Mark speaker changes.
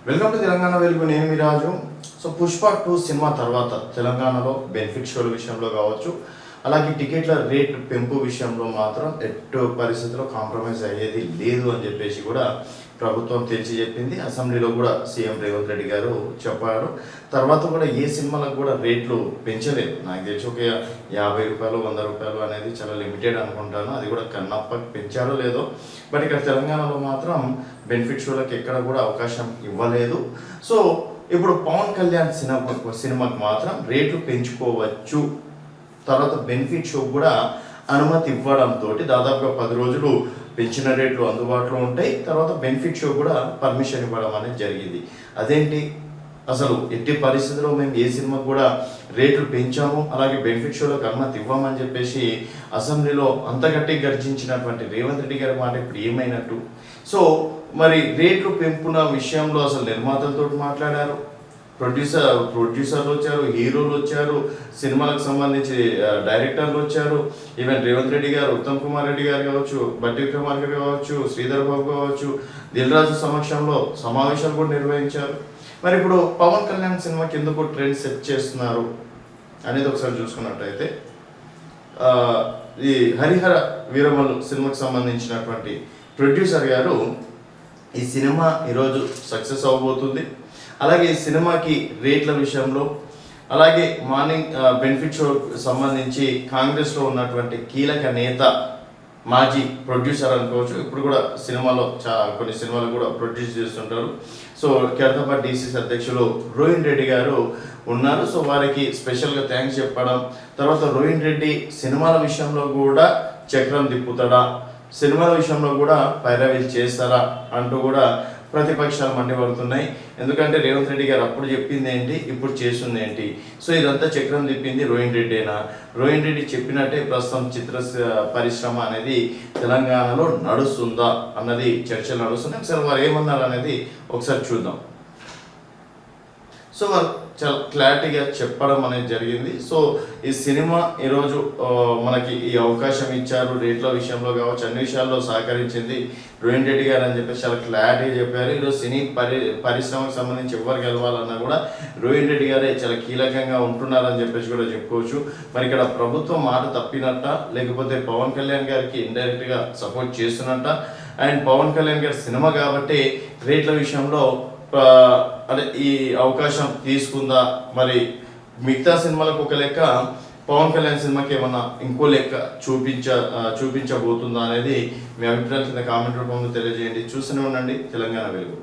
Speaker 1: Welcome to Telangana వెలుగు. నేను మీ రాజు. So Pushpa 2 cinema తర్వాత తెలంగాణలో బెనిఫిట్ షోల విషయంలో కావచ్చు, అలాగే టికెట్ల రేట్ పెంపు విషయంలో మాత్రం ఎటు పరిస్థితుల్లో కాంప్రమైజ్ అయ్యేది లేదు అని చెప్పేసి కూడా ప్రభుత్వం తెలిసి చెప్పింది. అసెంబ్లీలో కూడా సీఎం రేవంత్ రెడ్డి గారు చెప్పారు. తర్వాత కూడా ఏ సినిమాలకు కూడా రేట్లు పెంచలేదు. నాకు తెలిసి ఒక 50 రూపాయలు 100 రూపాయలు అనేది చాలా లిమిటెడ్ అనుకుంటాను. అది కూడా కన్నప్పకి పెంచారో లేదో, బట్ ఇక్కడ తెలంగాణలో మాత్రం బెనిఫిట్ షోలకు ఎక్కడ కూడా అవకాశం ఇవ్వలేదు. సో ఇప్పుడు పవన్ కళ్యాణ్ సినిమాకు మాత్రం రేట్లు పెంచుకోవచ్చు. తర్వాత బెనిఫిట్ షో కూడా అనుమతి ఇవ్వడంతో దాదాపుగా 10 రోజులు పెంచిన రేట్లు అందుబాటులో ఉంటాయి. తర్వాత బెనిఫిట్ షో కూడా పర్మిషన్ ఇవ్వడం అనేది జరిగింది. అదేంటి అసలు ఎట్టి పరిస్థితుల్లో మేము ఏ సినిమాకు కూడా రేట్లు పెంచాము, అలాగే బెనిఫిట్ షోలకు అనుమతి ఇవ్వమని చెప్పేసి అసెంబ్లీలో అంతగట్టి గర్జించినటువంటి రేవంత్ రెడ్డి గారి మాట ఇప్పుడు ఏమైనట్టు? సో మరి రేట్లు పెంపున విషయంలో అసలు నిర్మాతలతో మాట్లాడారు, ప్రొడ్యూసర్లు వచ్చారు, హీరోలు వచ్చారు, సినిమాలకు సంబంధించి డైరెక్టర్లు వచ్చారు, ఈవెన్ రేవంత్ రెడ్డి గారు, ఉత్తమ్ కుమార్ రెడ్డి గారు కావచ్చు, బట్టి విక్రమార్క కావచ్చు, శ్రీధర్ బాబు కావచ్చు, దిల్ రాజు సమక్షంలో సమావేశాలు కూడా నిర్వహించారు. మరి ఇప్పుడు పవన్ కళ్యాణ్ సినిమాకి ఎందుకు ట్రెండ్ సెట్ చేస్తున్నారు అనేది ఒకసారి చూసుకున్నట్టయితే, ఈ హరిహర వీరమల్లు సినిమాకి సంబంధించినటువంటి ప్రొడ్యూసర్ గారు ఈ సినిమా ఈరోజు సక్సెస్ అవ్వబోతుంది, అలాగే ఈ సినిమాకి రేట్ల విషయంలో, అలాగే మార్నింగ్ బెనిఫిట్ షో సంబంధించి కాంగ్రెస్లో ఉన్నటువంటి కీలక నేత, మాజీ ప్రొడ్యూసర్ అనుకోవచ్చు, ఇప్పుడు కూడా సినిమాలో కొన్ని సినిమాలు కూడా ప్రొడ్యూస్ చేస్తుంటారు. సో ఖైరతాబాద్ డీసీసీ అధ్యక్షులు రోహిన్ రెడ్డి గారు ఉన్నారు. సో వారికి స్పెషల్గా థ్యాంక్స్ చెప్పడం, తర్వాత రోహిన్ రెడ్డి సినిమాల విషయంలో కూడా చక్రం తిప్పుతాడా, సినిమాల విషయంలో కూడా పైరవీలు చేస్తారా అంటూ కూడా ప్రతిపక్షాలు మండిపడుతున్నాయి. ఎందుకంటే రేవంత్ రెడ్డి గారు అప్పుడు చెప్పింది ఏంటి, ఇప్పుడు చేస్తుంది ఏంటి? సో ఇదంతా చక్రం తిప్పింది రోహిన్ రెడ్డేనా? రోహిన్ రెడ్డి చెప్పినట్టే ప్రస్తుతం చిత్ర పరిశ్రమ అనేది తెలంగాణలో నడుస్తుందా అన్నది చర్చలు నడుస్తున్నాయి. ఒకసారి వారు ఏమన్నారు అనేది ఒకసారి చూద్దాం. సో వారు చాలా క్లారిటీగా చెప్పడం అనేది జరిగింది. సో ఈ సినిమా ఈరోజు మనకి ఈ అవకాశం ఇచ్చారు, రేట్ల విషయంలో కావచ్చు, అన్ని విషయాల్లో సహకరించింది రోహిన్ రెడ్డి గారు అని చెప్పేసి చాలా క్లారిటీగా చెప్పారు. ఈరోజు సినీ పరిశ్రమకు సంబంధించి ఎవరు గెలవాలన్నా కూడా రోహిన్ రెడ్డి గారే చాలా కీలకంగా ఉంటున్నారని చెప్పేసి కూడా చెప్పుకోవచ్చు. మరి ఇక్కడ ప్రభుత్వం మాట తప్పినట్ట, లేకపోతే పవన్ కళ్యాణ్ గారికి ఇండైరెక్ట్గా సపోర్ట్ చేస్తున్నట్ట, అండ్ పవన్ కళ్యాణ్ గారి సినిమా కాబట్టి రేట్ల విషయంలో అంటే ఈ అవకాశం తీసుకుందా, మరి మిగతా సినిమాలకు ఒక లెక్క, పవన్ కళ్యాణ్ సినిమాకి ఏమన్నా ఇంకో లెక్క చూపించబోతుందా అనేది మీ అభిప్రాయాలు కింద కామెంట్ రూపంలో తెలియజేయండి. చూస్తూనే ఉండండి తెలంగాణ వెలుగు.